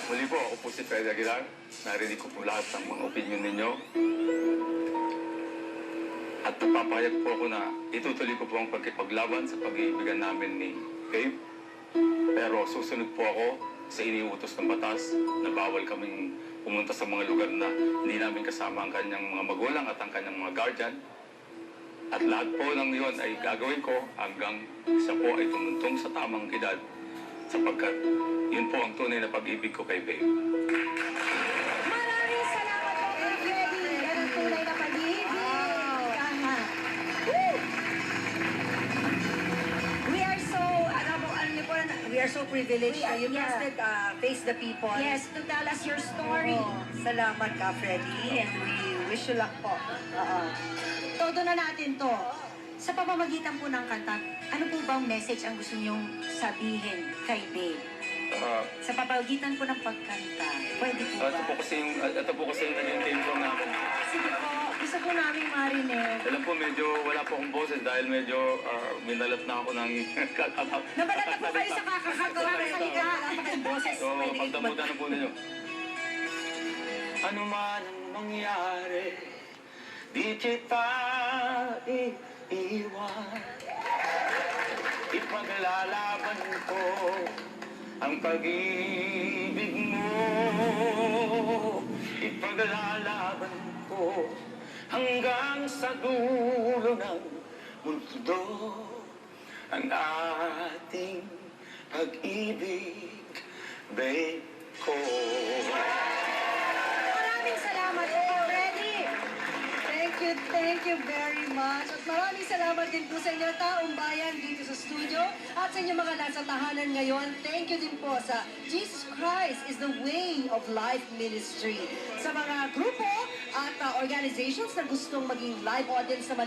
Muli po, ako po si Fred Aguilar. Narinig ko po lahat ng mga opinion ninyo. At napapayag po ako na itutuloy ko po ang pagkipaglaban sa pag-iibigan namin ni Babe. Pero susunod po ako sa iniutos ng batas na bawal kaming pumunta sa mga lugar na hindi namin kasama ang kanyang mga magulang at ang kanyang mga guardian. At lahat po ng iyon ay gagawin ko hanggang siya po ay tumuntong sa tamang edad sapagkat yun po ang tunay na pag-ibig ko kay Babe. Maraming salamat po, Kay Freddy. Yan ang tunay na pag-ibig. Tama. Woo! We are so privileged. You must face the people. Yes, to tell us your story. Oo. Salamat ka, Freddy. And we wish you luck po. Todo na natin to. Sa pamamagitan po ng kanta, ano po bang message ang gusto niyong sabihin kay Babe? Sa pamamagitan po ng pagkanta, pwede po ba? Ito po kasi yung naging theme song namin. Sige po, gusto po namin marinig. Alam po, medyo wala po akong boses dahil medyo minalat na ako ng kakatap. Nabalat na po kayo sa kakagawa ng salita. Wala pa kayong boses. So, pagdamutan na po ninyo. Ano man ang mangyari, di kita iiwan. Ipaglalaban ko ang pag-ibig mo. Ipaglalaban ko hanggang sa dulo ng mundo ang ating pag-ibig, babe ko. Maraming salamat po, Freddy. Thank you very much. At maraming salamat din po sa inyo, taong bayan dito sa studio at sa inyo mga nasa tahanan ngayon. Thank you din po sa Jesus Christ is the Way of Life Ministry. Sa mga grupo at organizations na gustong maging live audience naman